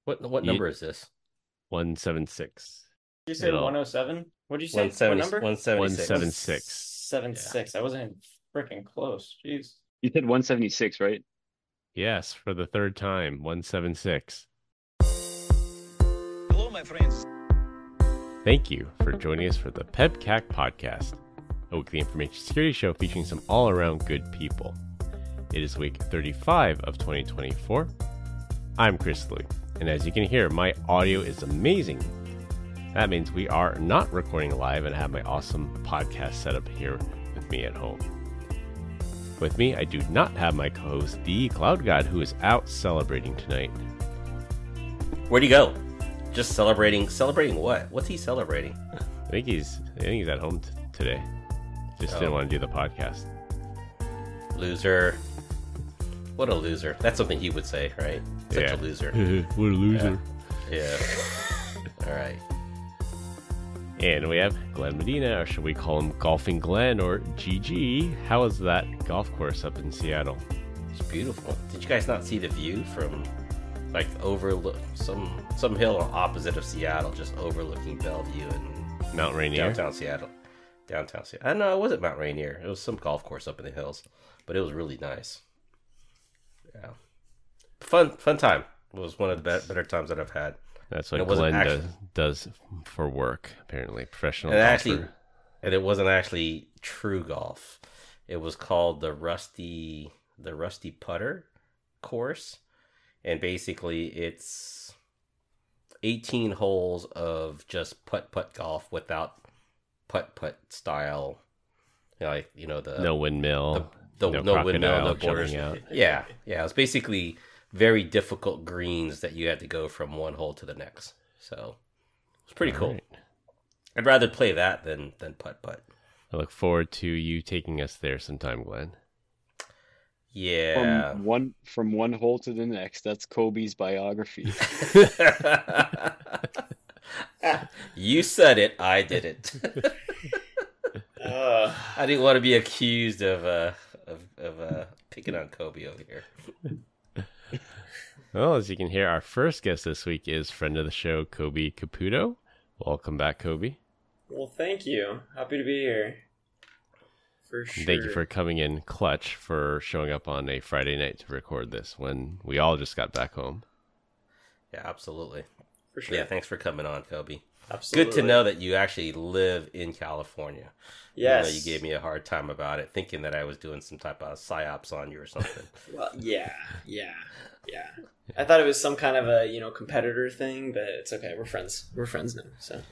What number is this? 176. Did you say 107? What did you say? 170, What number? 176. 176. 76. I wasn't freaking close. Jeez. You said 176, right? Yes, for the third time, 176. Hello, my friends. Thank you for joining us for the PEBCAK Podcast, a weekly information security show featuring some all-around good people. It is week 35 of 2024. I'm Chris Louie, and as you can hear, my audio is amazing. That means we are not recording live and have my awesome podcast set up here with me at home. With me, I do not have my co-host, the Cloud God, who is out celebrating tonight. Where'd he go? Just celebrating. Celebrating what? What's he celebrating? I think he's at home today. Just didn't want to do the podcast. Loser. What a loser. That's something he would say, right? Such a loser. What a loser. Yeah. All right. And we have Glenn Medina, or should we call him Golfing Glenn, or GG. How is that golf course up in Seattle? It's beautiful. Did you guys not see the view from, like, overlook some hill opposite of Seattle, just overlooking Bellevue and Mount Rainier? downtown Seattle. I don't know, it wasn't Mount Rainier. It was some golf course up in the hills, but it was really nice. Yeah, fun time. It was one of the better times that I've had. That's what Glenn does for work, apparently. Professional golfer. And it wasn't actually true golf. It was called the Rusty Putter course. And basically it's 18 holes of just putt-putt golf without putt-putt style. No windmill. No windmill, no borders. Jumping out. Yeah. It was basically very difficult greens that you had to go from one hole to the next. So it's pretty cool. Right. I'd rather play that than putt-putt. I look forward to you taking us there sometime, Glenn. Yeah. From one hole to the next. That's Kobe's biography. You said it. I did it. I didn't want to be accused of picking on Kobe over here. Well, as you can hear, our first guest this week is friend of the show, Kobe Caputo. Welcome back, Kobe. Well, thank you. Happy to be here. For sure. Thank you for coming in clutch, for showing up on a Friday night to record this when we all just got back home. Yeah, absolutely. For sure. Yeah, thanks for coming on, Kobe. Absolutely. Good to know that you actually live in California. Yes. Even though you gave me a hard time about it, thinking that I was doing some type of psyops on you or something. Well, yeah. I thought it was some kind of a, competitor thing, but it's okay. We're friends. We're friends now, so.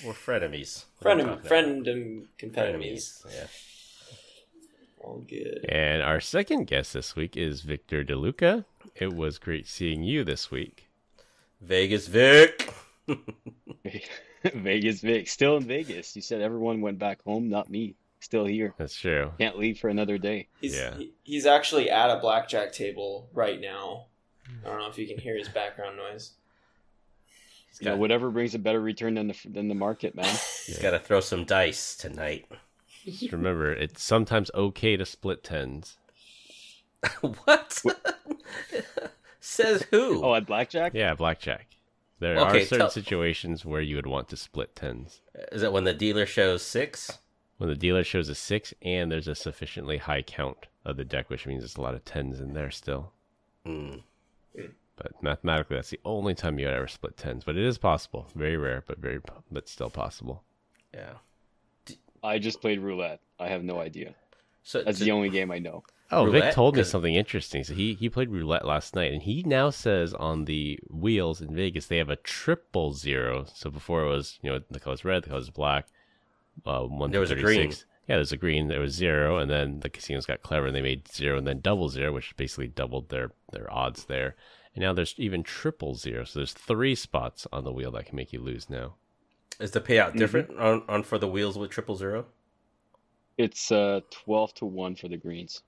We're frenemies. Friend and competitors. Yeah. All good. And our second guest this week is Victor DeLuca. It was great seeing you this week. Vegas Vic. Vegas Vic. Still in Vegas. You said everyone went back home, not me. Still here. That's true. Can't leave for another day. He's actually at a blackjack table right now. I don't know if you can hear his background noise. Whatever brings a better return than the market, man. He's got to throw some dice tonight. Just remember, it's sometimes okay to split tens. What? Says who? Oh, at blackjack? Yeah, blackjack. There are certain situations where you would want to split tens. Is it when the dealer shows 6? When the dealer shows a 6 and there's a sufficiently high count of the deck, which means there's a lot of tens in there still. But mathematically, that's the only time you would ever split tens. But it is possible. Very rare, but still possible. Yeah. I just played roulette. I have no idea. So that's the only game I know. Oh, roulette? Vic told me something interesting. So he played roulette last night, and he now says on the wheels in Vegas they have a 000. So before it was, the color's red, the color's black. There was a green. Yeah, there's a green. There was 0, and then the casinos got clever and they made 0 and then 00, which basically doubled their odds there. And now there's even 000. So there's 3 spots on the wheel that can make you lose now. Is the payout different on for the wheels with 000? It's 12-1 for the greens.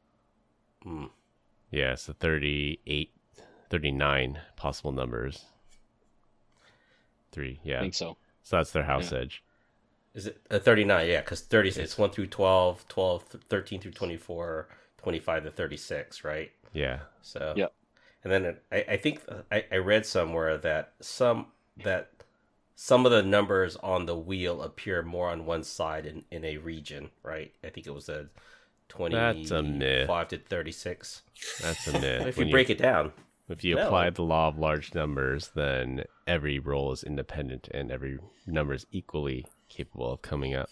Yeah, it's the 39 possible numbers. 3, yeah. I think so. So that's their house edge. Is it 39? Yeah, because 36, it's 1 through 12, 13 through 24, 25 to 36, right? Yeah. So yeah. And then I think I read somewhere that some of the numbers on the wheel appear more on one side in a region, right? I think it was a 25 to 36. That's a myth. If you break it down. If you apply the law of large numbers, then every roll is independent and every number is equally capable of coming up.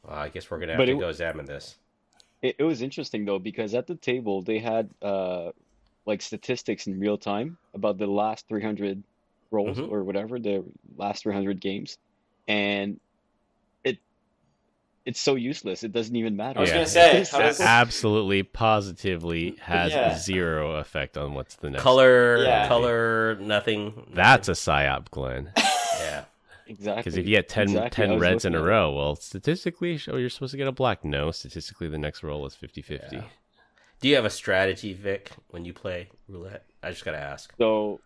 Well, I guess we're going to have to go examine this. It was interesting, though, because at the table, they had like statistics in real time about the last 300 rolls or whatever, the last 300 games. And it's so useless. It doesn't even matter. I was going to say, absolutely, positively has zero effect on what's the next. Color, nothing. That's a psyop, Glenn. Yeah. Exactly. Because if you get 10 reds in a row, well, statistically, you're supposed to get a black. No, statistically, the next roll is 50-50. Yeah. Do you have a strategy, Vic, when you play roulette? I just got to ask. So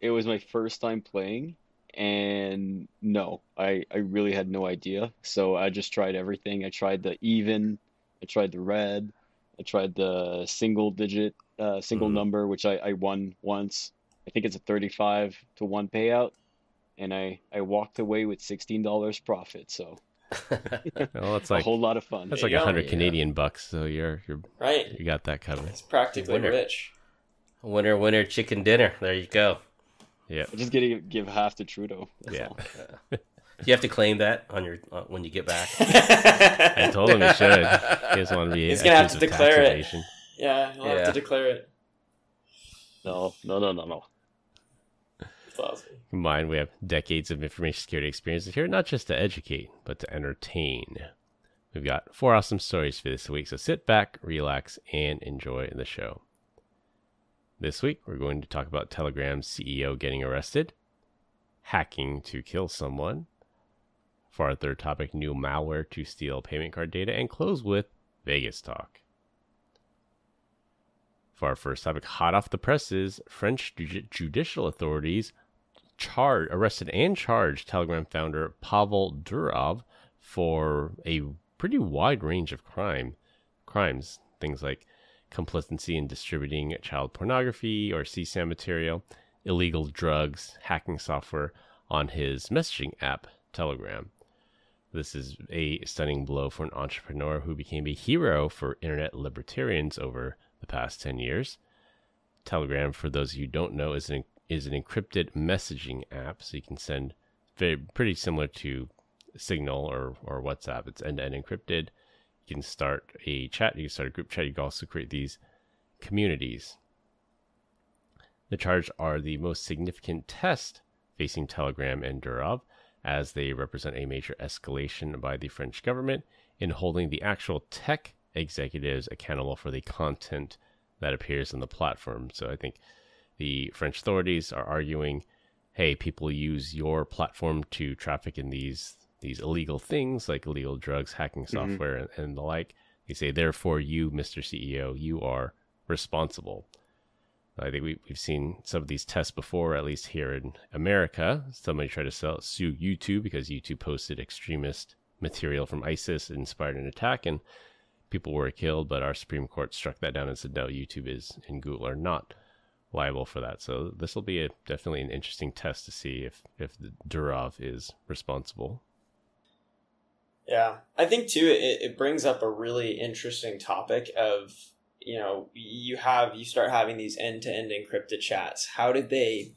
it was my first time playing. And no, I really had no idea. So I just tried everything. I tried the even, I tried the red, I tried the single number, which I won once. I think it's a 35 to 1 payout. And I walked away with $16 profit. So well, it's like a whole lot of fun. That's like 100 Canadian bucks. So you're right. You got that covered. It's practically rich. Winner, chicken dinner. There you go. Yeah, I'm just gonna give half to Trudeau. That's all. You have to claim that on your when you get back. I told him he should. He doesn't want to be. He's gonna have to declare it. Yeah, he'll have to declare it. No. That's awesome. Combined, we have decades of information security experience here, not just to educate, but to entertain. We've got 4 awesome stories for this week, so sit back, relax, and enjoy the show. This week, we're going to talk about Telegram's CEO getting arrested, hacking to kill someone. For our third topic, new malware to steal payment card data, and close with Vegas talk. For our first topic, hot off the presses, French judicial authorities arrested and charged Telegram founder Pavel Durov for a pretty wide range of crimes, things like complicity in distributing child pornography or CSAM material, illegal drugs, hacking software on his messaging app, Telegram. This is a stunning blow for an entrepreneur who became a hero for internet libertarians over the past 10 years. Telegram, for those of you who don't know, is an encrypted messaging app, so you can send pretty similar to Signal or WhatsApp. It's end-to-end encrypted. You can start a chat, you can start a group chat, you can also create these communities. The charges are the most significant test facing Telegram and Durov, as they represent a major escalation by the French government in holding the actual tech executives accountable for the content that appears on the platform. So I think the French authorities are arguing, hey, people use your platform to traffic in these illegal things like illegal drugs, hacking software, and the like. They say, therefore, you, Mr. CEO, you are responsible. I think we've seen some of these tests before, at least here in America. Somebody tried to sue YouTube because YouTube posted extremist material from ISIS and inspired an attack, and people were killed, but our Supreme Court struck that down and said, no, YouTube and Google are not liable for that. So this will be definitely an interesting test to see if Durov is responsible. Yeah, I think too it brings up a really interesting topic of, you start having these end-to-end encrypted chats. How did they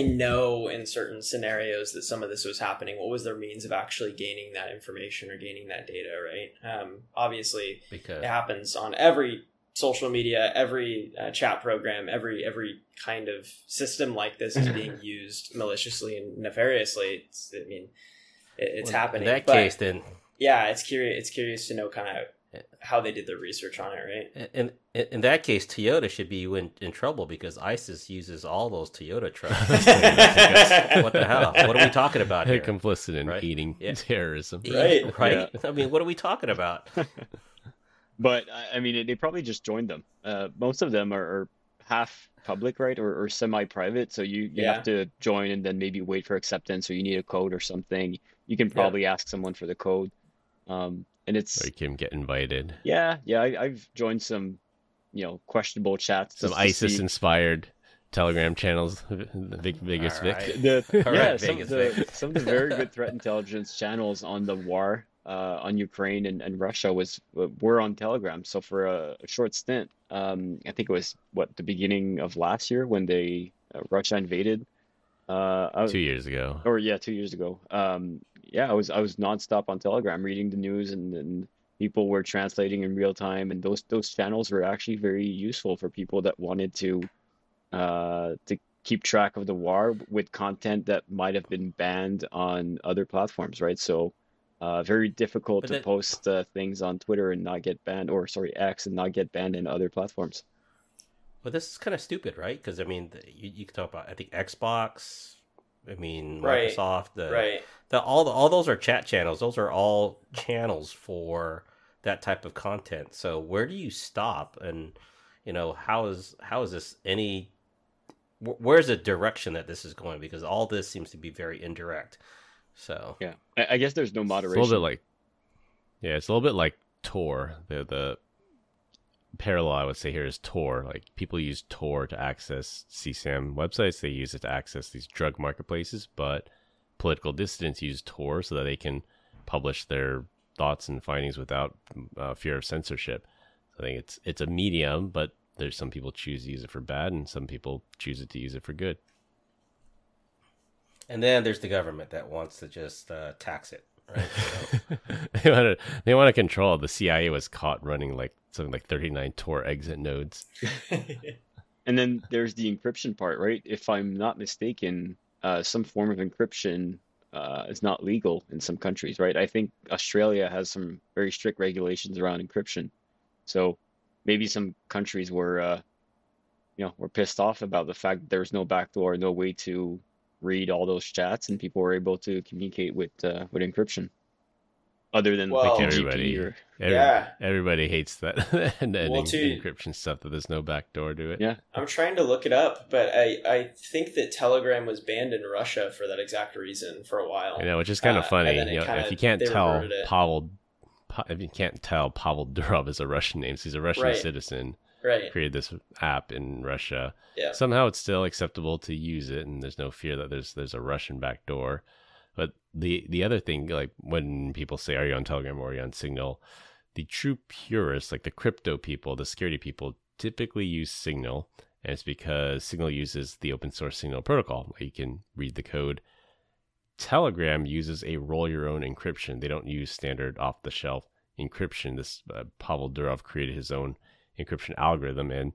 know in certain scenarios that some of this was happening? What was their means of actually gaining that information or gaining that data, right? Obviously, because it happens on every social media, every chat program, every kind of system like this is being used maliciously and nefariously. It's happening. In that case, then, yeah, it's curious to know kind of how they did their research on it, right? And in that case, Toyota should be in trouble because ISIS uses all those Toyota trucks. What the hell? What are we talking about here? Complicit in eating terrorism. Right. Yeah. I mean, what are we talking about? But, they probably just joined them. Most of them are half public, right, or semi-private, so you have to join and then maybe wait for acceptance, or you need a code or something. You can probably ask someone for the code. And it's... Or you can get invited. Yeah, I've joined some questionable chats. Some just to ISIS see. inspired Telegram channels, the biggest All Vic. right. All right, Some Vegas of Vic. some of the very good threat intelligence channels on the war on Ukraine and Russia were on Telegram. So for a short stint, I think it was the beginning of last year when Russia invaded. I was, 2 years ago. or yeah, 2 years ago. Yeah, I was nonstop on Telegram reading the news, and people were translating in real time, and those channels were actually very useful for people that wanted to keep track of the war with content that might have been banned on other platforms, right? So very difficult But to that, post things on Twitter and not get banned, or sorry, X, and not get banned in other platforms. but this is kind of stupid, right? Because I mean, you can talk about, I think, Xbox. I mean, Right. Microsoft. Right. All those are chat channels. Those are all channels for that type of content. So where do you stop? And how is this any? Where's the direction that this is going? Because all this seems to be very indirect. So Yeah, I guess there's no It's a little moderation. bit like, yeah, it's a little bit like Tor. The parallel I would say here is Tor. Like people use Tor to access CSAM websites. They use it to access these drug marketplaces, but political dissidents use Tor so that they can publish their thoughts and findings without fear of censorship. I think it's a medium, but there's some people choose to use it for bad, and some people choose it to use it for good. and then there's the government that wants to just tax it, right? So, They want to control. The CIA was caught running like something like 39 Tor exit nodes. And then there's the encryption part, right? If I'm not mistaken, some form of encryption is not legal in some countries, right? I think Australia has some very strict regulations around encryption. So maybe some countries were pissed off about the fact that there's no backdoor, no way to read all those chats, and people were able to communicate with encryption, other than Well, like Everybody, TGP or Yeah. everybody hates that and Well, too- encryption stuff. That there's no backdoor to it. yeah. I'm trying to look it up, but I think that Telegram was banned in Russia for that exact reason for a while. I know, which is kind of And funny. then it kinda- If you can't they tell reverted it. If you can't tell Pavel Durov is a Russian name, so he's a Russian Right. citizen. Right. Created this app in Russia. Yeah. Somehow it's still acceptable to use it, and there's no fear that there's a Russian backdoor. But the other thing, like when people say, "Are you on Telegram or are you on Signal?" The true purists, like the crypto people, the security people, typically use Signal, and it's because Signal uses the open source Signal protocol. Like you can read the code. Telegram uses a roll your own encryption. They don't use standard off the shelf encryption. This Pavel Durov created his own encryption algorithm, and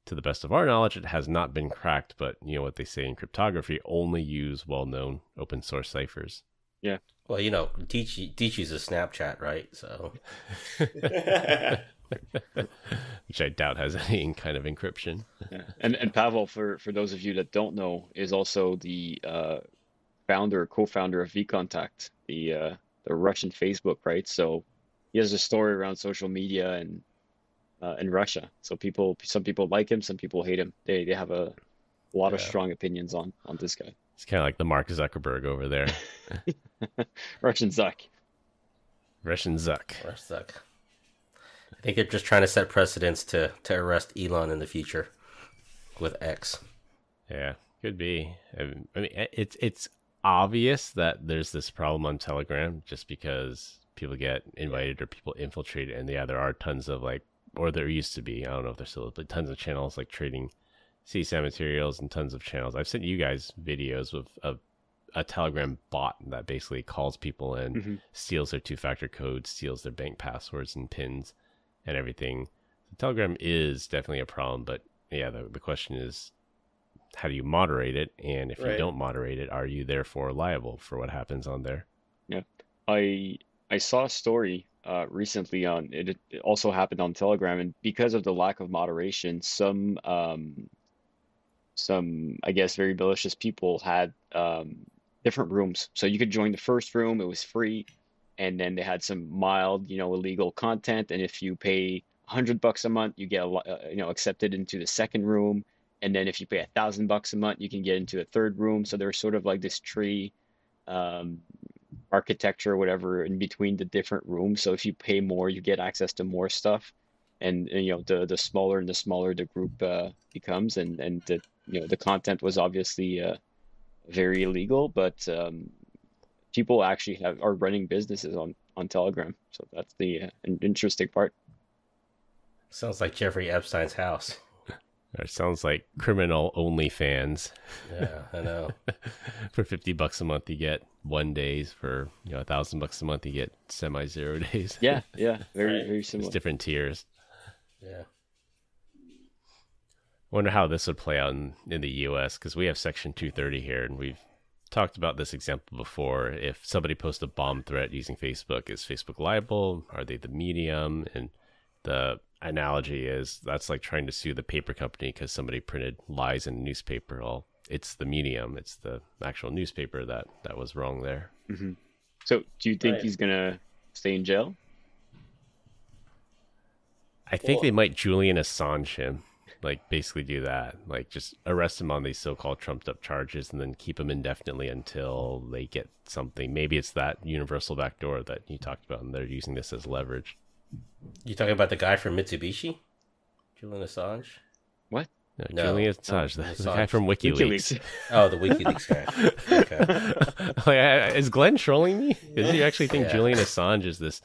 to the best of our knowledge, it has not been cracked. But you know what they say in cryptography: only use well-known open source ciphers. Yeah. well, Deech uses Snapchat, right? So Which I doubt has any kind of encryption. Yeah. And Pavel, for those of you that don't know, is also the co-founder of vContact, the Russian Facebook, right? So he has a story around social media and in Russia. So some people like him, some people hate him. They have a lot of Yeah. strong opinions on this guy. It's kind of like the Mark Zuckerberg over there. Russian Zuck. Russian Zuck. or suck. I think they're just trying to set precedents to arrest Elon in the future with X. Yeah, could be. I mean, it's obvious that there's this problem on Telegram just because people get invited or people infiltrate it, and yeah, there are tons of or there used to be. I don't know if there's still, but tons of channels like trading CSAM materials and tons of channels. I've sent you guys videos of a Telegram bot that basically calls people and Mm-hmm. steals their two-factor code, steals their bank passwords and pins and everything. Telegram is definitely a problem, but yeah, the question is, how do you moderate it? And if you Right. don't moderate it, are you therefore liable for what happens on there? Yeah. I saw a story recently on it. It also happened on Telegram, and because of the lack of moderation, some I guess very malicious people had different rooms. So you could join the first room, it was free, and then they had some mild, illegal content. And if you pay $100 a month, you get accepted into the second room. And then if you pay $1,000 a month, you can get into a third room. So there's sort of like this tree architecture or whatever in between the different rooms. So if you pay more, you get access to more stuff. and the smaller and the smaller the group becomes, and the the content was obviously very illegal, but people actually are running businesses on Telegram, so that's the an interesting part. Sounds like Jeffrey Epstein's house. It sounds like criminal OnlyFans. Yeah, I know. For $50 a month, you get 1 days. For $1,000 a month, you get semi-0 days. Yeah, very similar. It's different tiers. Yeah. Wonder how this would play out in the U.S. because we have Section 230 here, and we've talked about this example before. If somebody posts a bomb threat using Facebook, is Facebook liable? Are they the medium? And the analogy is that's like trying to sue the paper company because somebody printed lies in a newspaper. Well, it's the medium, it's the actual newspaper that was wrong there. Mm-hmm. So do you think he's gonna stay in jail? I think they might Julian Assange him, like basically do that, like just arrest him on these so-called trumped up charges and then keep him indefinitely until they get something. Maybe it's that universal backdoor that you talked about, and they're using this as leverage. You talking about the guy from Mitsubishi? Julian Assange? What? No, Julian Assange, the guy from WikiLeaks. Oh, the WikiLeaks guy. Okay. Is Glenn trolling me? Does he actually think Julian Assange is this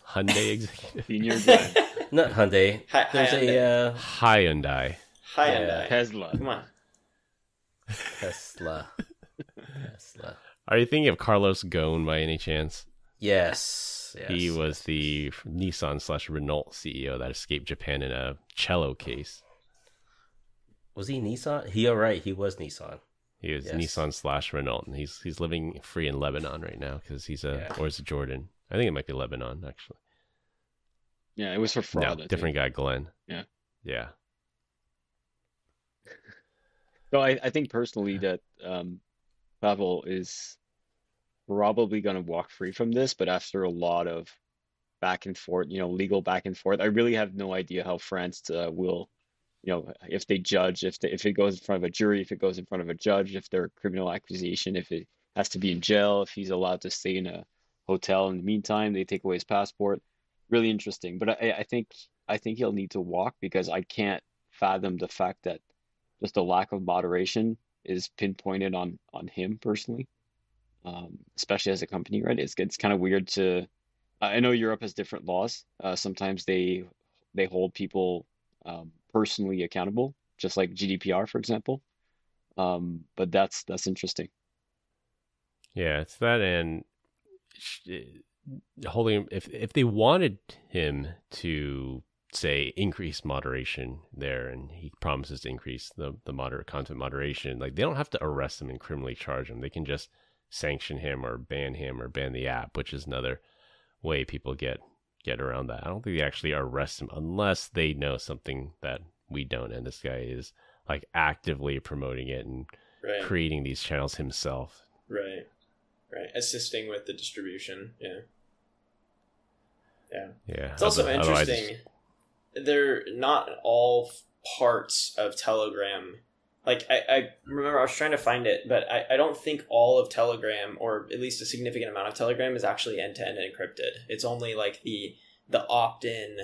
Hyundai executive? Senior guy. Not Hyundai. There's a Hyundai. Hyundai. Tesla. Come on. Tesla. Are you thinking of Carlos Ghosn by any chance? Yes. He was the Nissan/Renault CEO that escaped Japan in a cello case. Was he Nissan? He was Nissan. He was Nissan/Renault, and he's living free in Lebanon right now because he's or is it Jordan? I think it might be Lebanon actually. Yeah, it was for fraud. No, different guy, Glenn. Yeah. So I think personally that Pavel is probably going to walk free from this, but after a lot of back and forth, legal back and forth, I really have no idea how France will, if they judge, if it goes in front of a jury, if it goes in front of a judge, if there are criminal accusation, if it has to be in jail, if he's allowed to stay in a hotel in the meantime, they take away his passport. Really interesting. But I think he'll need to walk because I can't fathom the fact that just a lack of moderation is pinpointed on him personally. Especially as a company, right? It's kind of weird to. I know Europe has different laws. Sometimes they hold people personally accountable, just like GDPR, for example. But that's interesting. Yeah, it's that, and holding if they wanted him to say increase moderation there, and he promises to increase the moderate content moderation, like they don't have to arrest him and criminally charge him. They can just sanction him or ban the app, which is another way people get around that. I don't think they actually arrest him unless they know something that we don't, and this guy is like actively promoting it and creating these channels himself. Right. Assisting with the distribution. Yeah. It's also interesting. They're not all parts of Telegram. Like, I remember I was trying to find it, but I don't think all of Telegram, or at least a significant amount of Telegram, is actually end-to-end encrypted. It's only like the opt-in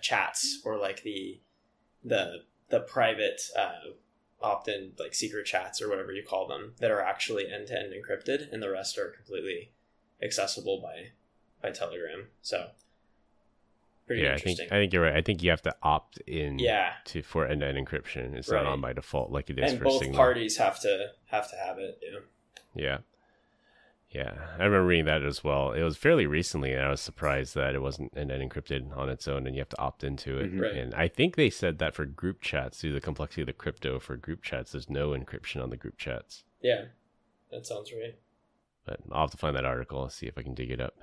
chats, or like the private opt-in, like secret chats or whatever you call them, that are actually end-to-end encrypted, and the rest are completely accessible by Telegram. So pretty interesting. I think you're right. I think you have to opt in for end-to-end encryption. It's not on by default like it is and for both Signal. parties have to have it. Yeah. I remember reading that as well. It was fairly recently, and I was surprised that it wasn't end-to-end encrypted on its own, and you have to opt into it. Right. And I think they said that for group chats, due to the complexity of the crypto for group chats, there's no encryption on the group chats. Yeah, that sounds right. But I'll have to find that article and see if I can dig it up.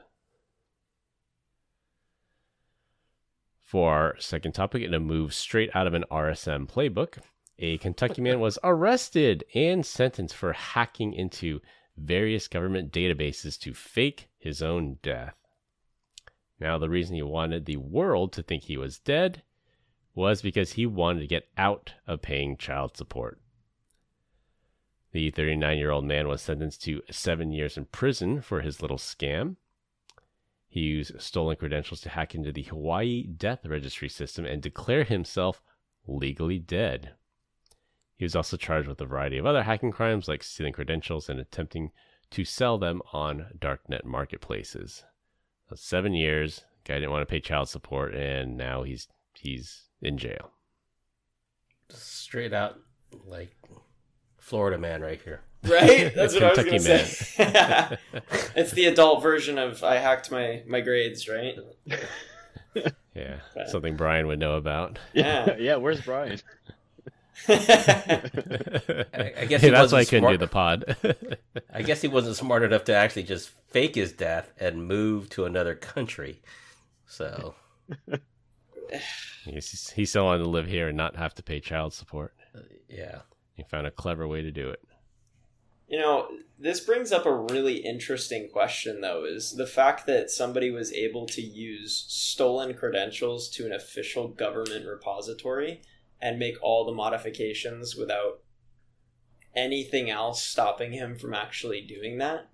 For our second topic, in a move straight out of an RSM playbook, a Kentucky man was arrested and sentenced for hacking into various government databases to fake his own death. Now, the reason he wanted the world to think he was dead was because he wanted to get out of paying child support. The 39-year-old man was sentenced to 7 years in prison for his little scam. He used stolen credentials to hack into the Hawaii death registry system and declare himself legally dead. He was also charged with a variety of other hacking crimes like stealing credentials and attempting to sell them on darknet marketplaces. So 7 years, guy didn't want to pay child support, and now he's in jail. Straight out, like, Florida man right here. Right? That's what I was going to Kentucky say. It's the adult version of I hacked my grades, right? Yeah, something Brian would know about. Yeah. Yeah, where's Brian? I guess Hey, that's why I couldn't do the pod. I guess he wasn't smart enough to actually just fake his death and move to another country. So He still wanted to live here and not have to pay child support. yeah. He found a clever way to do it. You know, this brings up a really interesting question, though, is the fact that somebody was able to use stolen credentials to an official government repository and make all the modifications without anything else stopping him from actually doing that.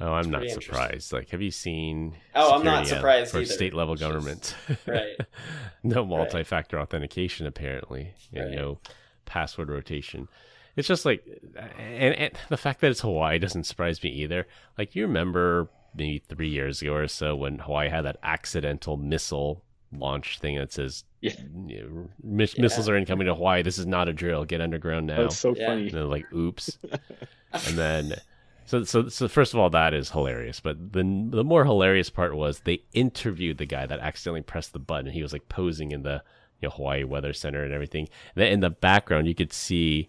Oh, I'm not pretty surprised. Like, have you seen? Oh, I'm not security surprised for either. state level government. Right. No multi-factor authentication apparently, and Right. no password rotation. It's just like, and the fact that it's Hawaii doesn't surprise me either. Like, you remember maybe 3 years ago or so when Hawaii had that accidental missile launch thing that says, Yeah. Missiles are incoming to Hawaii. This is not a drill. Get underground now. That's so Yeah. funny. And they're like, oops. And then, so first of all, that is hilarious. But the more hilarious part was they interviewed the guy that accidentally pressed the button. And he was like posing in the Hawaii Weather Center and everything. And then in the background, you could see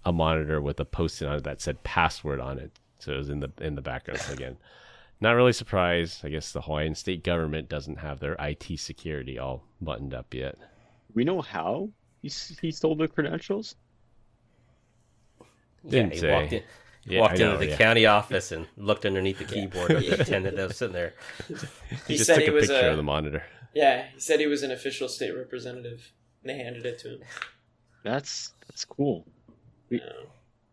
a monitor with a post-it on it that said password on it. So it was in the background. So again, not really surprised. I guess the Hawaiian state government doesn't have their IT security all buttoned up yet. We know how he stole the credentials. Didn't he say. walked in. Yeah, Walked I know, into the yeah. county office and looked underneath the keyboard of the attendant that was sitting there. He just said took he a was picture of the monitor. Yeah, he said he was an official state representative. And they handed it to him. That's cool. No.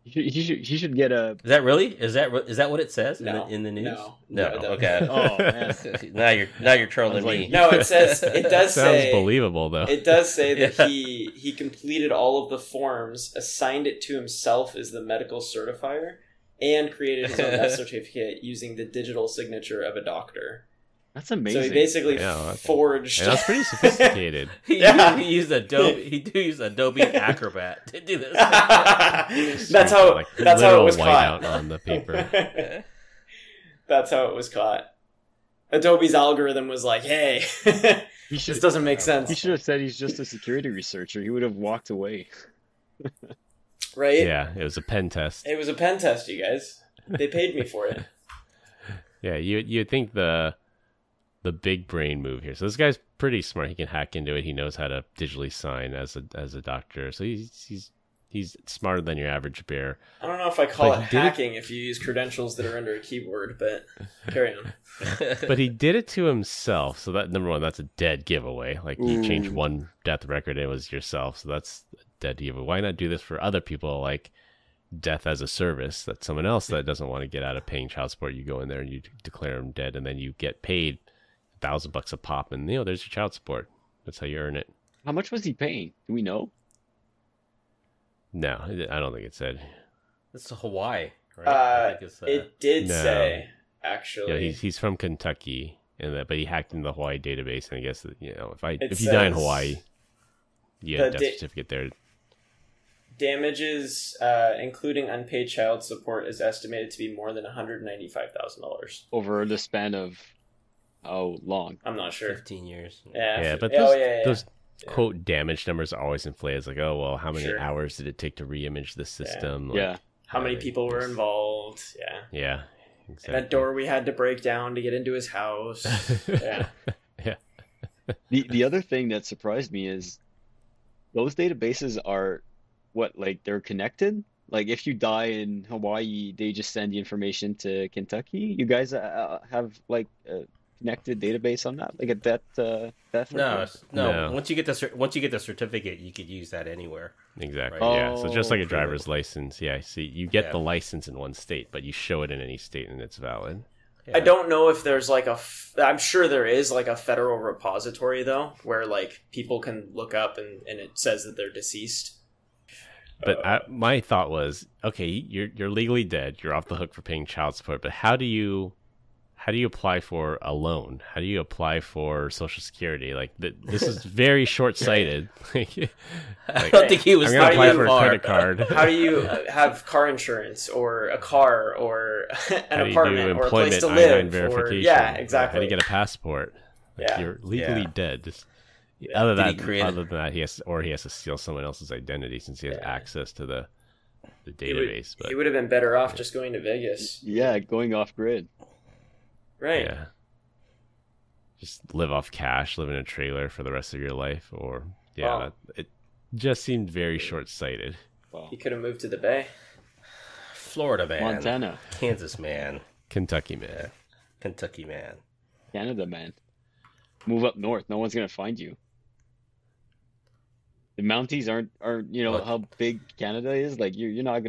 He should get a. Is that really? Is that what it says No. in the news? No. No. No, it doesn't. Okay. Oh man, now you're trolling I was like, me. No, it does Sounds say believable though. it does say that Yeah. he completed all of the forms, assigned it to himself as the medical certifier, and created his own death certificate using the digital signature of a doctor. that's amazing. So he basically Yeah, that's- forged. And that's pretty sophisticated. He used Adobe. He do use Adobe Acrobat to do this. That's how Like, that's how it literal was whiteout caught. on the paper. That's how it was caught. Adobe's algorithm was like, "Hey, He should. this doesn't make sense." He should have said he's just a security researcher. He would have walked away. Right? Yeah, it was a pen test. It was a pen test, you guys. They paid me for it. Yeah, you'd think the big brain move here. So this guy's pretty smart. He can hack into it. He knows how to digitally sign as a doctor. So he's smarter than your average bear. I don't know if I call But it he did it- hacking if you use credentials that are under a keyboard, but carry on. But he did it to himself. So that, number one, that's a dead giveaway. Like, you changed one death record, it was yourself. So that's a dead giveaway. Why not do this for other people, like death as a service? That's someone else that doesn't want to get out of paying child support. You go in there and you declare them dead, and then you get paid $1,000 a pop, and there's your child support. That's how you earn it. How much was he paying? Do we know? No, I don't think it said. It's Hawaii, right? I think it's, It did no. say, actually. Yeah, he's from Kentucky, but he hacked into the Hawaii database, and I guess that, It if you die in says Hawaii, you get a the death certificate there. Damages, including unpaid child support, is estimated to be more than $195,000. Over the span of how long? I'm not sure. 15 years. Yeah, but those quote damage numbers are always inflated. It's like, oh well, how many Sure. hours did it take to reimage the system? Like, Yeah. How many they people were just- involved? Yeah. Yeah, And exactly. that door we had to break down to get into his house. Yeah. Yeah. The other thing that surprised me is those databases are they're connected? Like if you die in Hawaii, they just send the information to Kentucky. You guys have like a connected database on that, like a death No, record? No. Once you get the certificate, you could use that anywhere. Exactly. Right. Yeah. So just like a Oh, driver's license. Yeah. See, you get Yeah. the license in one state, but you show it in any state and it's valid. I don't know if there's like I'm sure there is like a federal repository though, where like people can look up and it says that they're deceased. But my thought was, okay, you're legally dead. You're off the hook for paying child support. But how do you apply for a loan? How do you apply for Social Security? Like this is very short-sighted. I don't think he was I'm gonna apply for a far. credit card. How do you have car insurance or a car or an apartment or a place to live? Yeah, exactly. How do you get a passport? Like, you're legally dead. Just, other than that, he has to steal someone else's identity since he has access to the database. He would have been better off just going to Vegas. Yeah, going off grid. Right. Yeah. Just live off cash, live in a trailer for the rest of your life, it just seemed very short-sighted. Wow. He could have moved to the Bay. Florida man. Montana. Kansas man. Kentucky man. Kentucky man. Canada man. Move up north. No one's gonna find you. The Mounties aren't how big Canada is. Like you're not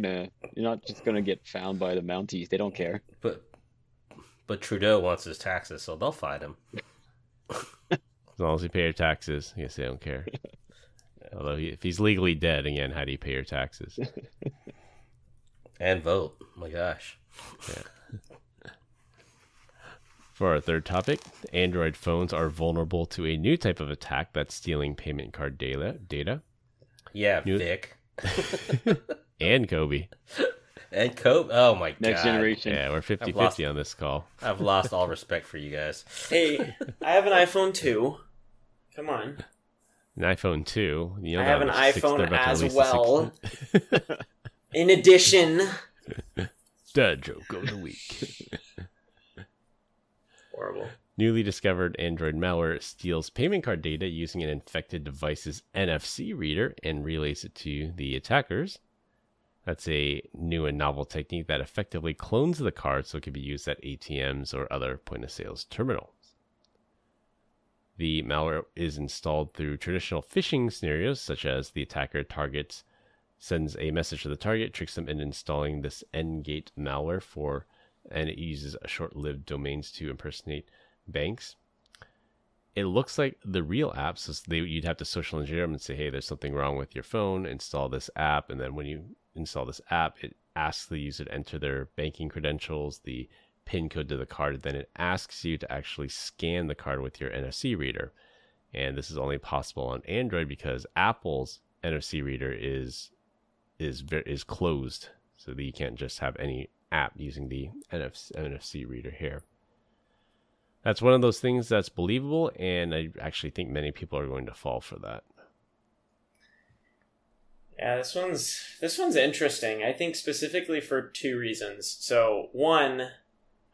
just gonna get found by the Mounties. They don't care. But Trudeau wants his taxes, so they'll find him. As long as you pay your taxes, I guess they don't care. Although if he's legally dead, again, how do you pay your taxes? And vote. Oh my gosh. Yeah. For our third topic, Android phones are vulnerable to a new type of attack that's stealing payment card data. Yeah, Vic. And Kobe. And Kobe. Oh my god. Next generation. Yeah, we're 50-50 on this call. I've lost all respect for you guys. Hey, I have an iPhone 2. Come on. An iPhone 2. I have an iPhone as well. In addition. Dad joke of the week. Horrible. Newly discovered Android malware steals payment card data using an infected device's NFC reader and relays it to the attackers. That's a new and novel technique that effectively clones the card so it can be used at ATMs or other point-of-sales terminals. The malware is installed through traditional phishing scenarios, such as the attacker sends a message to the target, tricks them into installing this Ngate malware and it uses short-lived domains to impersonate banks. It looks like the real app, so you'd have to social engineer them and say, hey, there's something wrong with your phone, install this app, and then when you install this app, it asks the user to enter their banking credentials, the PIN code to the card, then it asks you to actually scan the card with your NFC reader. And this is only possible on Android because Apple's NFC reader is closed, so that you can't just have any app using the NFC reader here. That's one of those things that's believable, and I actually think many people are going to fall for that. Yeah, this one's interesting. I think specifically for two reasons. So one,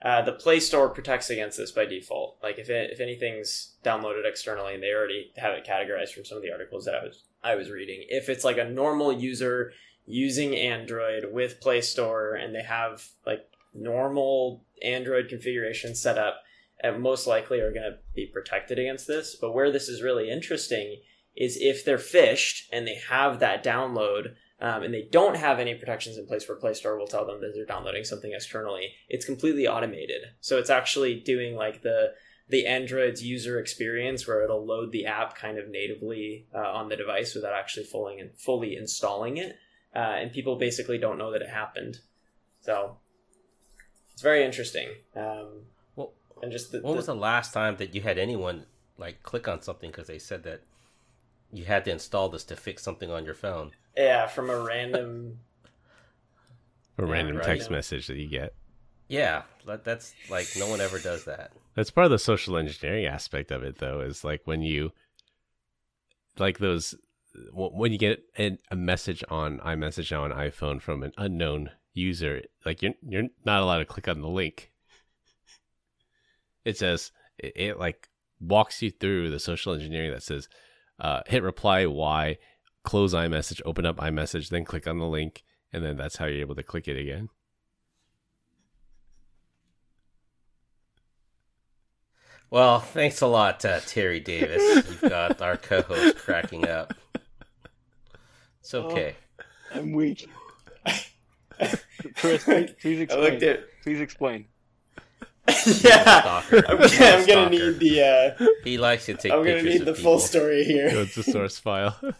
the Play Store protects against this by default. Like if anything's downloaded externally, and they already have it categorized from some of the articles that I was reading. If it's like a normal user using Android with Play Store and they have like normal Android configuration set up, most likely are going to be protected against this. But where this is really interesting is if they're phished and they have that download and they don't have any protections in place where Play Store will tell them that they're downloading something externally, it's completely automated. So it's actually doing like the Android's user experience where it'll load the app kind of natively on the device without actually fully installing it. And people basically don't know that it happened. So it's very interesting. And just when was the last time that you had anyone like click on something because they said that you had to install this to fix something on your phone? Yeah, from a random text message that you get. Yeah, that's like no one ever does that. That's part of the social engineering aspect of it, though, is like when you get a message on iMessage on iPhone from an unknown user, like you're not allowed to click on the link. It says it like walks you through the social engineering that says hit reply Y, close iMessage, open up iMessage, then click on the link, and then that's how you're able to click it again. Well, thanks a lot, Terry Davis. You've got our co-host cracking up. It's okay. Oh, I'm weak. Chris, please explain. Please explain. Yeah, Stalker. I'm He's a gonna stalker. need the. He likes to take I'm gonna pictures need of the people. full story here. It's a source file. All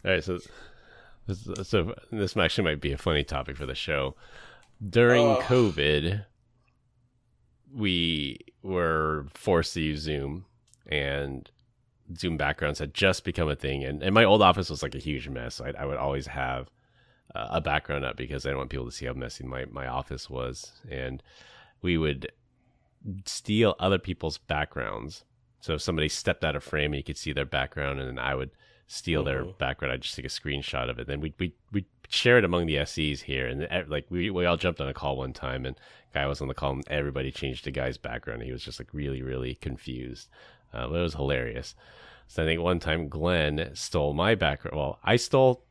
right, so this actually might be a funny topic for the show. During COVID, we were forced to use Zoom, and Zoom backgrounds had just become a thing. And my old office was like a huge mess. So I would always have a background up because I didn't want people to see how messy my office was. And we would steal other people's backgrounds. So if somebody stepped out of frame and you could see their background, and then I would steal their background. I'd just take a screenshot of it. Then we'd share it among the SEs here. And like we all jumped on a call one time, and guy was on the call, and everybody changed the guy's background. He was just like really, really confused. It was hilarious. So I think one time Glenn stole my background. Well, I stole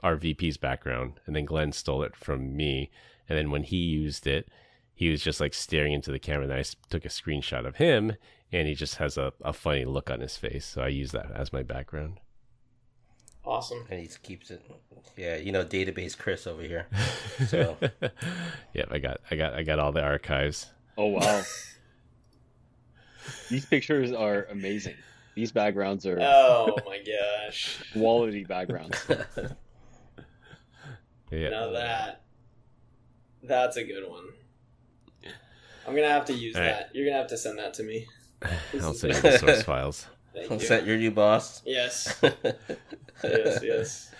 our VP's background, and then Glenn stole it from me. And then when he used it, he was just like staring into the camera. And I took a screenshot of him, and he just has a funny look on his face. So I use that as my background. Awesome. And he keeps it. Yeah, database Chris over here. So Yep, I got all the archives. Oh wow. These pictures are amazing. These backgrounds are Oh my gosh. quality backgrounds. Yeah. Now that's a good one. I'm gonna have to use All right. that. You're gonna have to send that to me. I'll send you the source files. Thank I'll you. set your new boss. Yes. Yes.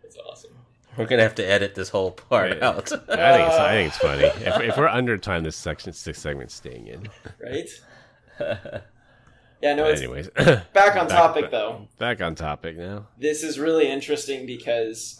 That's awesome. We're gonna have to edit this whole part Right. out. I think it's funny. If we're under time, this segment's staying in. Right? Yeah, no, it's Anyways, back on topic though. Back on topic now. This is really interesting because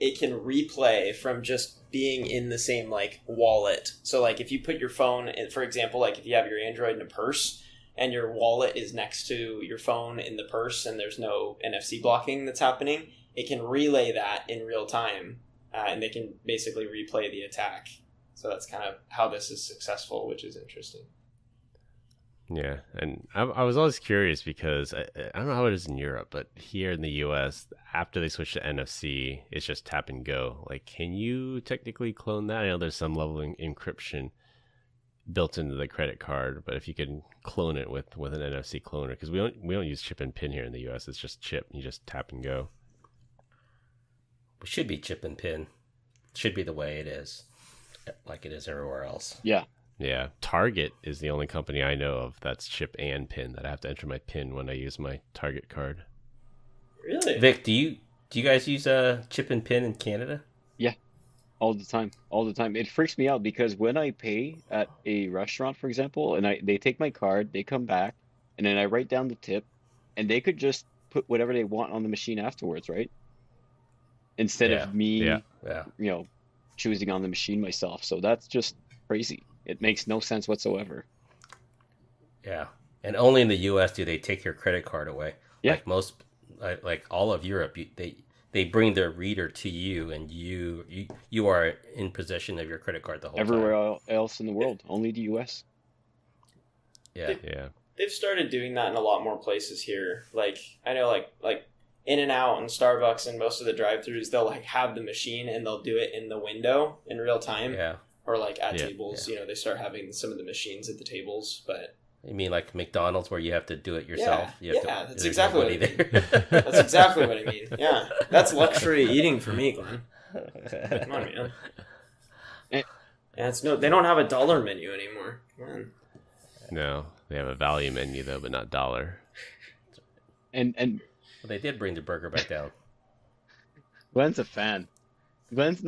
it can replay from just being in the same like wallet. So like if you put your phone in, for example, like if you have your Android in a purse and your wallet is next to your phone in the purse and there's no NFC blocking that's happening, it can relay that in real time and they can basically replay the attack. So that's kind of how this is successful, which is interesting. Yeah, and I was always curious because I don't know how it is in Europe, but here in the U.S., after they switch to NFC, it's just tap and go. Like, can you technically clone that? I know there's some level of encryption built into the credit card, but if you can clone it with an NFC cloner, because we don't use chip and pin here in the U.S., it's just chip. You just tap and go. We should be chip and pin. Should be the way it is, like it is everywhere else. Yeah. Yeah, Target is the only company I know of that's chip and pin, that I have to enter my pin when I use my Target card. Really? Vic, do you guys use chip and pin in Canada? Yeah. All the time. It freaks me out because when I pay at a restaurant, for example, and they take my card, they come back, and then I write down the tip, and they could just put whatever they want on the machine afterwards, right? Instead of me, Yeah. choosing on the machine myself. So that's just crazy. It makes no sense whatsoever. Yeah. And only in the U.S. do they take your credit card away. Yeah. Like all of Europe, they bring their reader to you, and you are in possession of your credit card the whole time. Everywhere else in the world, only the U.S. Yeah. Yeah. They've started doing that in a lot more places here. Like I know, like In-N-Out and Starbucks and most of the drive-thrus, they'll like have the machine and they'll do it in the window in real time. Yeah. Or like at Yeah. tables, they start having some of the machines at the tables. But You mean like McDonald's where you have to do it yourself? Yeah, You have yeah, that's there's exactly what I nobody mean. there. that's exactly what I mean. Yeah, that's luxury eating for me, Glenn. Come on, man. Eh. Yeah, they don't have a dollar menu anymore. Come on. No, they have a value menu though, but not dollar. And Well, they did bring the burger back down. Glenn's a fan. Glenn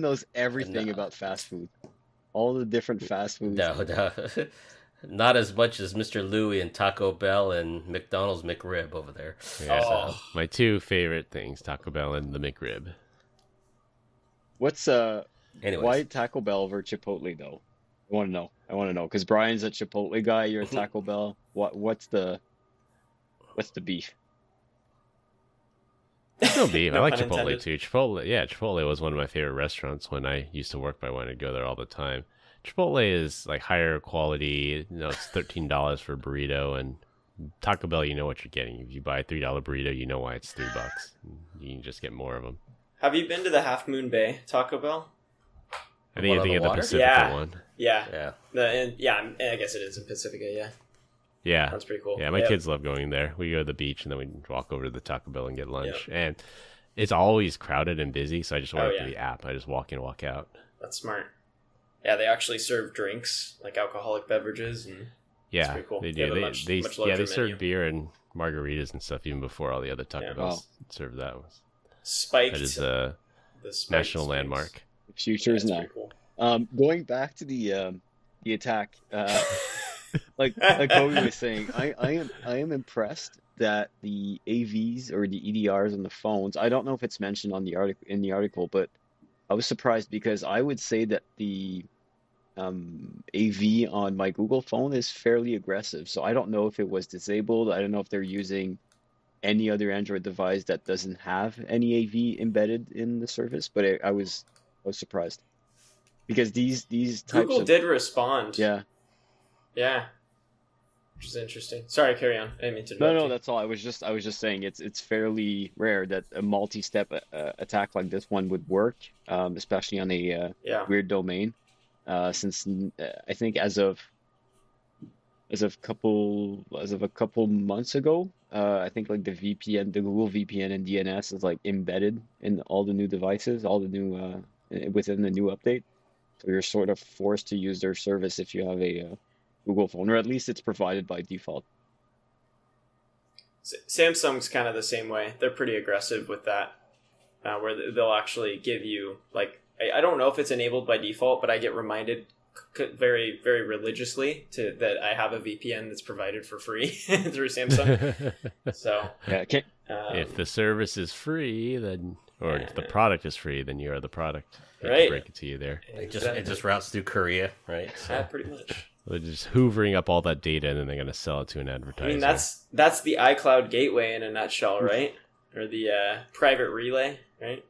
knows everything No. about fast food. All the different fast foods. No. Not as much as Mr. Louie and Taco Bell and McDonald's McRib over there. Yeah, Oh. so my two favorite things, Taco Bell and the McRib. What's Anyways, why Taco Bell over Chipotle though? I want to know because Brian's a Chipotle guy. You're a Taco Bell. What's the beef? No beef. I No like pun Chipotle intended. too. Chipotle was one of my favorite restaurants when I used to work by one. I'd go there all the time. Chipotle is like higher quality. It's $13 for a burrito, and Taco Bell, you know what you're getting. If you buy a $3 burrito, you know why it's $3. You can just get more of them. Have you been to the Half Moon Bay Taco Bell? I think you're thinking of the water? Pacifica Yeah. one. Yeah. I guess it is in Pacifica. Yeah. Yeah. That's pretty cool. Yeah, my Yep. kids love going there. We go to the beach and then we walk over to the Taco Bell and get lunch. And it's always crowded and busy, so I just went up to the app. I just walk in, walk out. That's smart. Yeah, they actually serve drinks, like alcoholic beverages, and Yeah, pretty cool. they They have do. a They much larger they serve menu. beer and margaritas and stuff even before all the other Taco Yeah. Bells serve that. Spiked. That is a the spiked national drinks. landmark. The future is That's now. pretty cool. Going back to the attack, like Kobe was saying, I am impressed that the AVs or the EDRs on the phones. I don't know if it's mentioned on the article, but I was surprised because I would say that the AV on my Google phone is fairly aggressive. So I don't know if it was disabled. I don't know if they're using any other Android device that doesn't have any AV embedded in the service, but I was surprised because these types Google of did respond. yeah. Yeah. Which is interesting. Sorry, carry on. I didn't mean to No, interrupt no, you. that's all. I was just saying it's fairly rare that a multi-step attack like this one would work, especially on a weird domain. Since I think as of a couple months ago, I think like the VPN, the Google VPN and DNS is like embedded in all the new devices, all the new within the new update. So you're sort of forced to use their service if you have a Google phone, or at least it's provided by default. Samsung's kind of the same way. They're pretty aggressive with that, where they'll actually give you, like, I don't know if it's enabled by default, but I get reminded very, very religiously that I have a VPN that's provided for free through Samsung. So Yeah, okay. If the service is free, then if the product is free, then you are the product. They Right. break it to you there. It just routes through Korea, right? Yeah, pretty much. They're just hoovering up all that data and then they're going to sell it to an advertiser. I mean, that's the iCloud gateway in a nutshell, right? Or the private relay, right?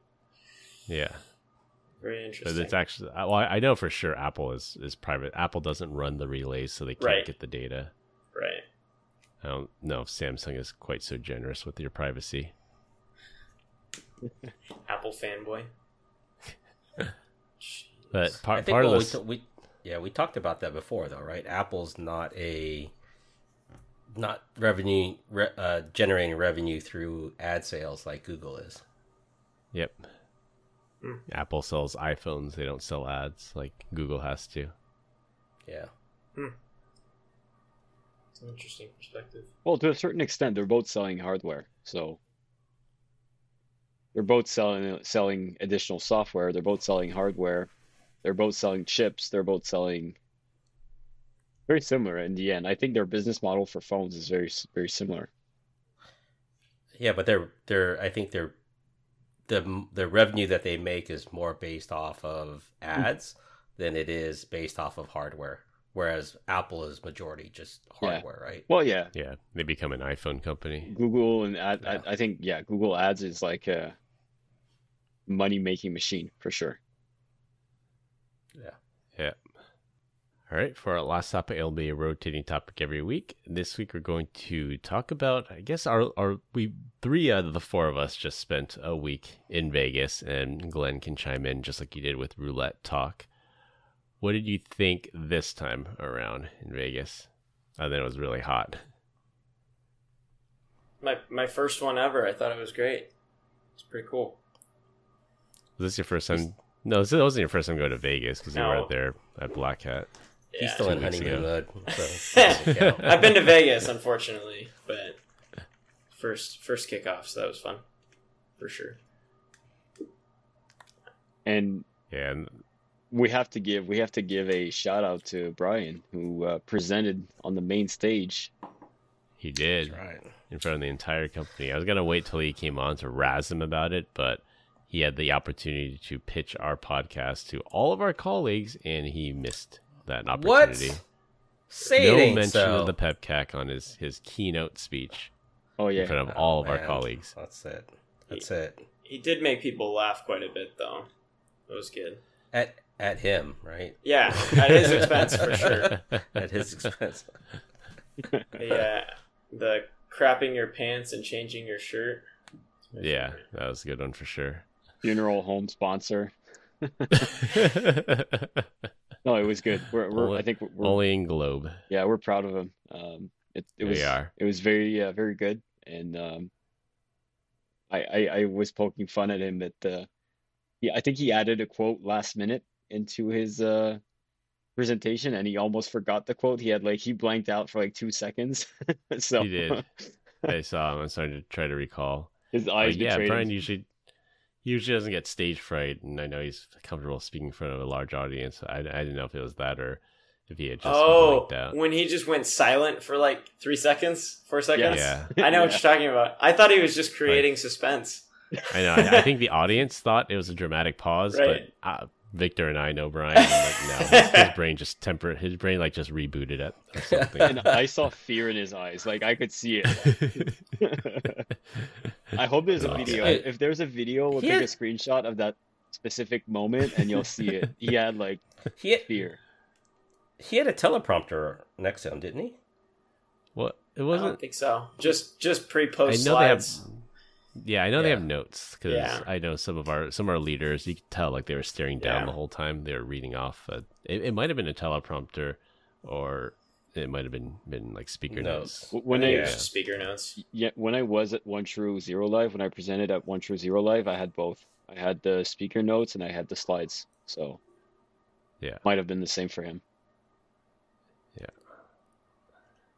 Yeah. Very But interesting. it's actually, well, I know for sure Apple is private. Apple doesn't run the relays, so they can't Right. get the data. Right. I don't know if Samsung is quite so generous with your privacy. Apple fanboy. But I think part of this, we talked about that before, though, right? Apple's not revenue generating revenue through ad sales like Google is. yep. Apple sells iPhones; they don't sell ads like Google has to. Yeah. It's an interesting perspective. Well, to a certain extent, they're both selling hardware, so they're both selling additional software. They're both selling hardware. They're both selling chips. They're both selling very similar in the end. I think their business model for phones is very, very similar. Yeah, but I think the revenue that they make is more based off of ads than it is based off of hardware. Whereas Apple is majority just hardware, right? Well, yeah, Yeah, they become an iPhone company. Google and Yeah. I think Google Ads is like a money-making machine for sure. Yeah. All right, for our last topic, it'll be a rotating topic every week. This week we're going to talk about, I guess, we 3 out of the 4 of us just spent a week in Vegas, and Glenn can chime in just like you did with Roulette Talk. What did you think this time around in Vegas? I think it was really hot. My first one ever. I thought it was great. It's pretty cool. Was this your first time? No, this wasn't your first time going to Vegas because you No. were out there at Black Hat. Yeah. He's still in 2 weeks honeymoon ago. mode. So it doesn't count. I've been to Vegas, unfortunately, but first kickoff, so that was fun for sure. And Yeah, and we have to give a shout out to Brian who presented on the main stage. he did. Right. In front of the entire company. I was going to wait till he came on to razz him about it, but he had the opportunity to pitch our podcast to all of our colleagues, and he missed that opportunity. What? Say No it ain't mention so. of the PEBCAK on his keynote speech Oh in yeah, front of all of our Man, colleagues. That's it. That's it. He did make people laugh quite a bit, though. It was good. At him, right? Yeah, at his expense for sure. At his expense. The crapping your pants and changing your shirt. Yeah, that was a good one for sure. funeral home sponsor. No, it was good. Only, I think we're only in Globe. yeah, we're proud of him. We are. It was very very good, and I was poking fun at him that I think he added a quote last minute into his presentation, and he almost forgot the quote. He blanked out for like 2 seconds, so He did. I saw him. I'm starting to try to recall. his eyes Yeah, betrayed Brian him. usually doesn't get stage fright, and I know he's comfortable speaking in front of a large audience. I didn't know if it was that or if he had just Oh, blanked out. when he just went silent for like 3 seconds, 4 seconds. Yeah. I know what Yeah. you're talking about. I thought he was just creating suspense. I know. I think the audience thought it was a dramatic pause, Right. but Victor and I know Brian. And like, no, his brain just his brain like just rebooted it or something. And I saw fear in his eyes. Like I could see it. I hope there's a That's video. awesome. If there's a video, we'll He take a had- screenshot of that specific moment, and you'll see it. He had like He had, fear. he had a teleprompter next to him, didn't he? What? It I don't wasn't. think so. Just I pre-post know they have. slides. Yeah, I know they Yeah. have notes because Yeah. I know some of our leaders. You could tell like they were staring down Yeah. the whole time. They were reading off. It might have been a teleprompter, or it might have been like speaker notes. When I think I it was just speaker notes. Yeah, when I was at One True Zero Live, when I presented at One True Zero Live, I had both. I had the speaker notes and I had the slides. So Yeah. might have been the same for him.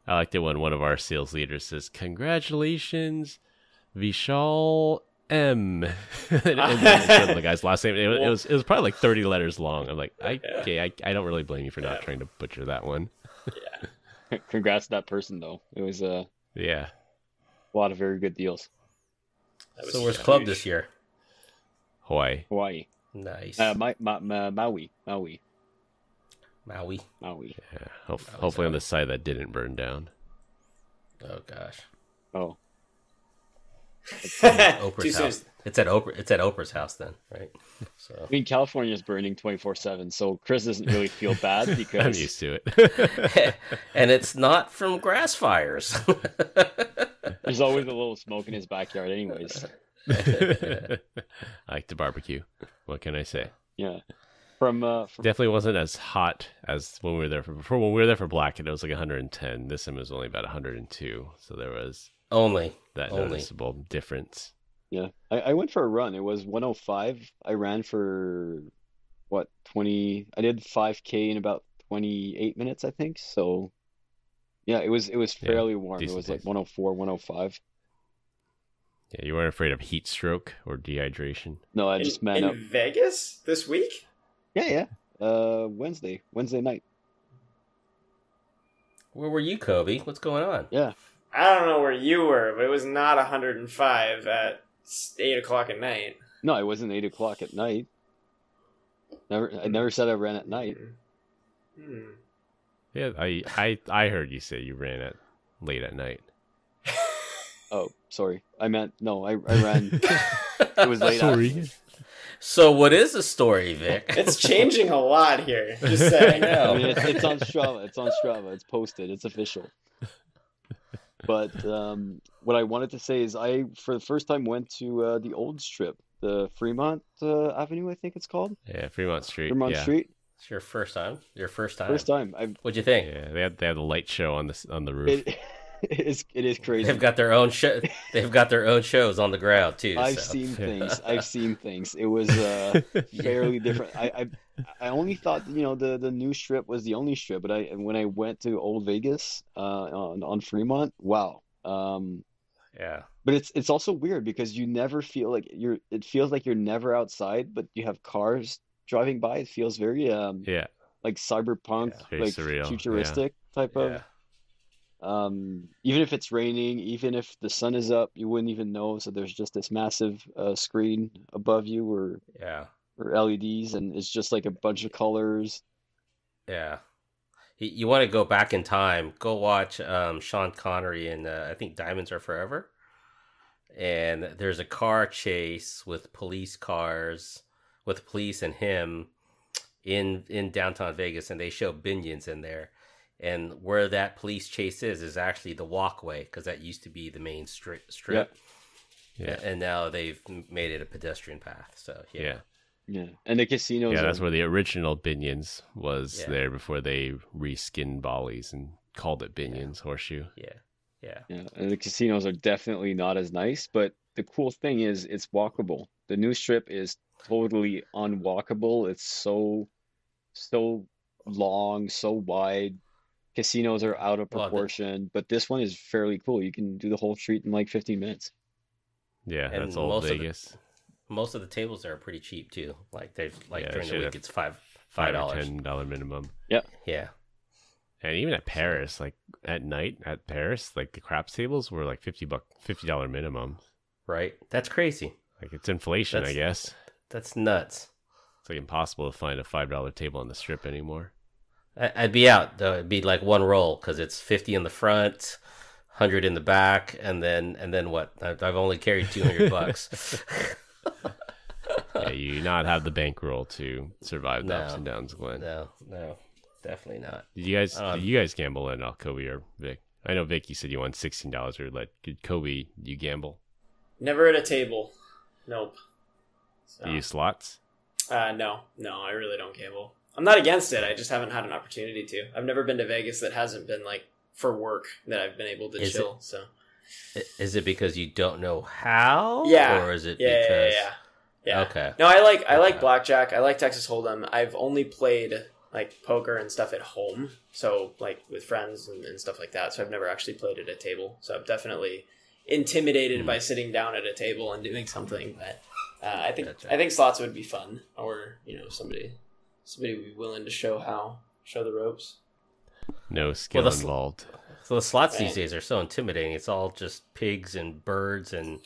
I liked it when one of our sales leaders says, "Congratulations, Vishal M." and then it said the guy's last name. It was probably like 30 letters long. I'm like, I don't really blame you for not trying to butcher that one. Congrats to that person though. It was a Yeah. lot of very good deals. That was So where's huge. Club this year? Hawaii. Hawaii. Nice. Maui. Maui. Yeah. Hopefully on the side that didn't burn down. Oh gosh. Oh. Too Oprah's soon. house. It's at Oprah's house then, right? So I mean, California's burning 24/7, so Chris doesn't really feel bad I'm because used to it. and it's not from grass fires. there's always a little smoke in his backyard anyways. I like to barbecue. What can I say? Yeah. From Definitely wasn't as hot as when we were there for before. When we were there for Black, it was like 110. This time it was only about 102. So there was Only. that Only. noticeable difference. Yeah, I went for a run. It was 105. I ran for what 20. I did 5K in about 28 minutes, I think. So yeah, it was Yeah, fairly warm. It decent was like pace. 104, 105. Yeah, you weren't afraid of heat stroke or dehydration. No, I just man in up. Vegas this week. Yeah. Wednesday night. Where were you, Kobe? What's going on? Yeah. I don't know where you were, but it was not 105 at 8 o'clock at night. No, it wasn't 8 o'clock at night. I never said I ran at night. Hmm. Yeah, I heard you say you ran at late at night. Oh, sorry. I meant no. I ran. It was late. Sorry. So what is the story, Vic? It's changing a lot here. Just saying. I mean, it's on Strava. It's on Strava. It's posted. It's official. But what I wanted to say is I, for the first time, went to the old strip, the Fremont Avenue, I think it's called. Yeah, Fremont Street. Fremont yeah. Street. It's your first time? Your first time? First time. What'd you think? Yeah, they had the light show on the roof. It is crazy. They've got their own show. They've got their own shows on the ground too. I've so. seen things. I've seen things. It was fairly different. I only thought the new strip was the only strip, but when I went to Old Vegas on Fremont, wow. Yeah. But it's also weird because you never feel like it feels like you're never outside, but you have cars driving by. It feels very Yeah. like cyberpunk, Very like surreal, futuristic type Yeah. of. Even if it's raining, even if the sun is up, you wouldn't even know. So there's just this massive screen above you or Yeah. LEDs, and it's just like a bunch of colors. Yeah. You want to go back in time, go watch Sean Connery in, I think, Diamonds Are Forever. And there's a car chase with police cars, with police and him in downtown Vegas, and they show Binions in there. And where that police chase is actually the walkway, because that used to be the main strip. Yeah. And now they've made it a pedestrian path. So, yeah. Yeah, and the casinos. Yeah, are, that's where the original Binions was Yeah. there before they reskinned Bollies and called it Binions Horseshoe. Yeah. Yeah. Yeah, and the casinos are definitely not as nice, but the cool thing is it's walkable. The new strip is totally unwalkable. It's so long, so wide. Casinos are out of Well, proportion, but this one is fairly cool. You can do the whole street in like 15 minutes. Yeah, And that's old most of the- Vegas. Most of the tables there are pretty cheap too. Like they've like Yeah, during the should week have it's $5 or $5. $10 minimum. Yeah. And even at Paris, like at night at Paris, like the craps tables were like $50 minimum. Right. That's crazy. Like it's inflation, I guess. That's nuts. It's like impossible to find a $5 table on the strip anymore. I'd be out though. It'd be like one roll because it's 50 in the front, 100 in the back, and then what? I've only carried $200. Yeah, you not have the bankroll to survive the No. ups and downs, Glenn. No, definitely not. Did you guys gamble at Kobe or Vic? I know Vic, you said you won $16 or did Kobe you gamble? Never at a table. Nope. So, Do you use slots? no, I really don't gamble. I'm not against it. I just haven't had an opportunity to. I've never been to Vegas that hasn't been like for work that I've been able to chill. So Is it because you don't know how? yeah, Or is it yeah, because? yeah. Okay. No, I like Okay. blackjack. I like Texas Hold'em. I've only played like poker and stuff at home, so like with friends and stuff like that. So I've never actually played at a table. So I'm definitely intimidated by sitting down at a table and doing something. But I think slots would be fun, or somebody would be willing to show the ropes. No skill Well, the involved. So the slots Right. these days are so intimidating. It's all just pigs and birds and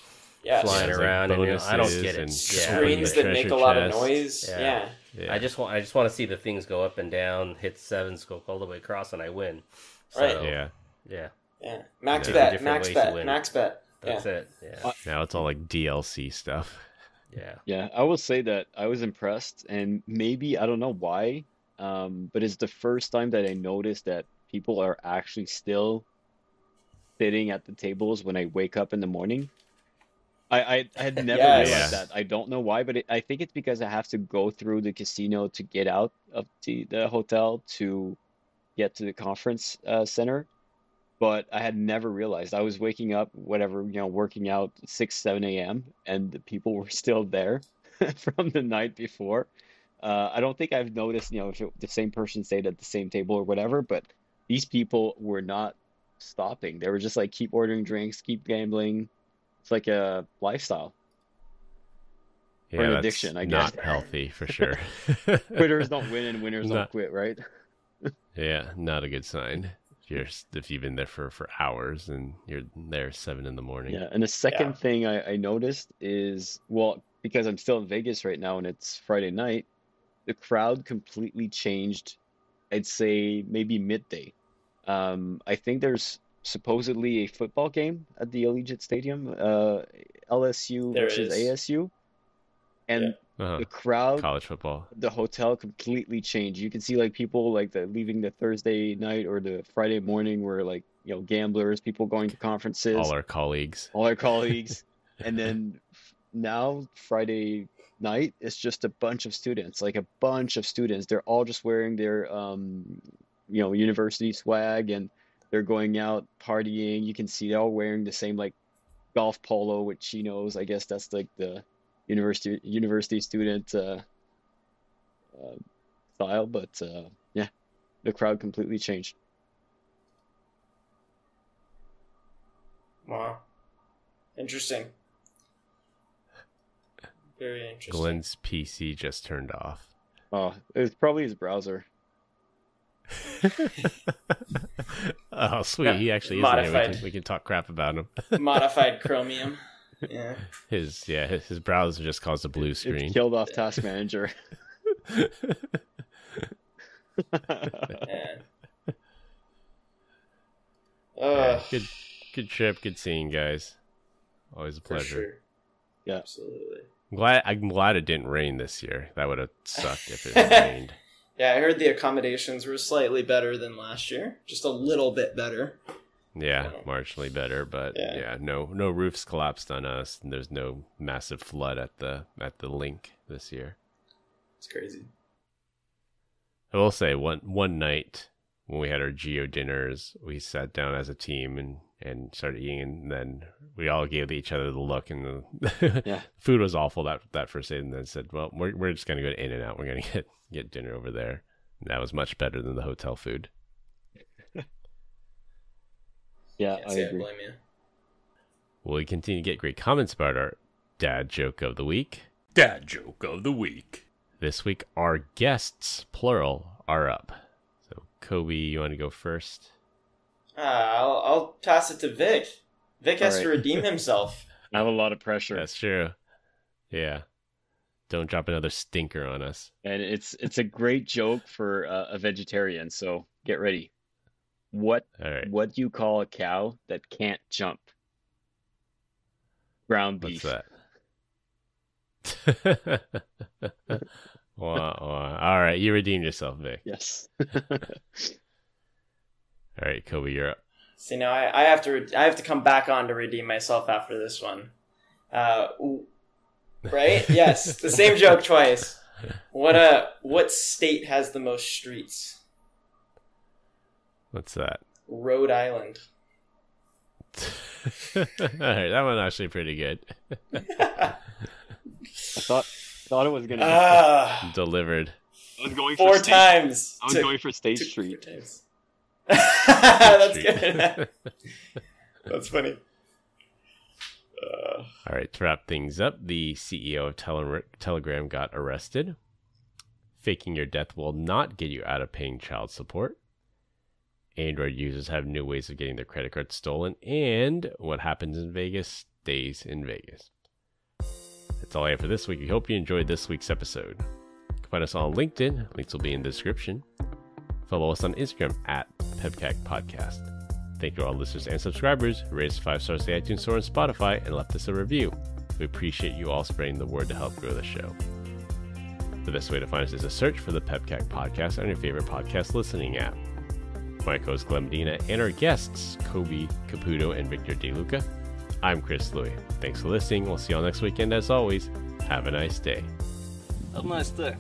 Yeah, flying There's, like, around, and I don't bonuses get it. and Yeah, screens the that make a treasure lot of chest. noise. Yeah. Yeah. Yeah. I just want to see the things go up and down, hit sevens, go all the way across, and I win. So, Right. Yeah. Yeah. Yeah. Max Yeah. bet, Different max ways to bet, win. max bet. That's Yeah. it. Yeah. Now it's all like DLC stuff. Yeah. Yeah, I will say that I was impressed, and maybe I don't know why, but it's the first time that I noticed that people are actually still sitting at the tables when I wake up in the morning. I had never Yes. realized Yeah. that. I don't know why, but I think it's because I have to go through the casino to get out of the hotel to get to the conference center. But I had never realized. I was waking up, working out 6, 7 a.m., and the people were still there from the night before. I don't think I've noticed, if the same person stayed at the same table or whatever, but these people were not stopping. They were just like, keep ordering drinks, keep gambling. It's like a lifestyle. Yeah, an that's addiction, I guess. not healthy for sure. Quitters don't win and winners don't Not- quit, right? Yeah, not a good sign. If you've been there for hours and you're there 7 in the morning. Yeah, and the second Yeah. thing I noticed is, well, because I'm still in Vegas right now and it's Friday night, the crowd completely changed, I'd say maybe midday. I think there's supposedly a football game at the Allegiant Stadium, LSU There versus is. ASU, and Uh-huh. the crowd, College football. the hotel completely changed. You can see like people like leaving the Thursday night or the Friday morning were like, gamblers, people going to conferences, All our colleagues. all our colleagues. And then now Friday night, it's just a bunch of students, like a bunch of students. They're all just wearing their university swag, and they're going out partying. You can see they're all wearing the same like golf polo with chinos. I guess that's like the university student style. But yeah, the crowd completely changed. Wow. Interesting. Very interesting. Glenn's PC just turned off. Oh, it was probably his browser. Oh, sweet. He actually is Modified. here. We can talk crap about him. Modified Chromium. Yeah. His browser just caused a blue It's screen. killed off Task Manager. Yeah. Yeah, good trip, good seeing you guys. Always a For pleasure. sure. Yeah. Absolutely. I'm glad it didn't rain this year. That would have sucked if it rained. Yeah, I heard the accommodations were slightly better than last year. Just a little bit better. Yeah, marginally better, but Yeah. yeah, no roofs collapsed on us, and there's no massive flood at the link this year. It's crazy. I will say one night when we had our Geo dinners, we sat down as a team and started eating, and then we all gave each other the look, and the food was awful that first day, and then said, well, we're just going to go to In-N-Out. We're going to get dinner over there. And that was much better than the hotel food. Yeah, I agree. blame you. Well, we continue to get great comments about our dad joke of the week. Dad joke of the week. This week, our guests, plural, are up. So, Kobe, you want to go first? I'll toss it to Vic. Vic has to redeem himself. I have a lot of pressure. That's true. Yeah. Don't drop another stinker on us. And it's a great joke for a vegetarian, so get ready. What do you call a cow that can't jump? Ground beef. What's that? Wow. All right, you redeemed yourself, Vic. Yes. All right, Kobe, you're up. See, now I have to come back on to redeem myself after this one. Right? Yes, the same joke twice. What state has the most streets? What's that? Rhode Island. All right, that one's actually pretty good. I thought it was gonna be Delivered. I was going four times. I was going for State Street. That's good. That's funny. All right, to wrap things up, the CEO of Telegram got arrested. Faking your death will not get you out of paying child support. Android users have new ways of getting their credit cards stolen. And what happens in Vegas stays in Vegas. That's all I have for this week. We hope you enjoyed this week's episode. You can find us on LinkedIn. Links will be in the description. Follow us on Instagram at PEBCAK Podcast. Thank you to all listeners and subscribers who raised 5 stars to the iTunes Store and Spotify and left us a review. We appreciate you all spreading the word to help grow the show. The best way to find us is to search for the PEBCAK Podcast on your favorite podcast listening app. My co-host Glenn Medina and our guests, Kobe Caputo and Victor DeLuca. I'm Chris Louie. Thanks for listening. We'll see you all next weekend. As always, have a nice day. Have a nice day.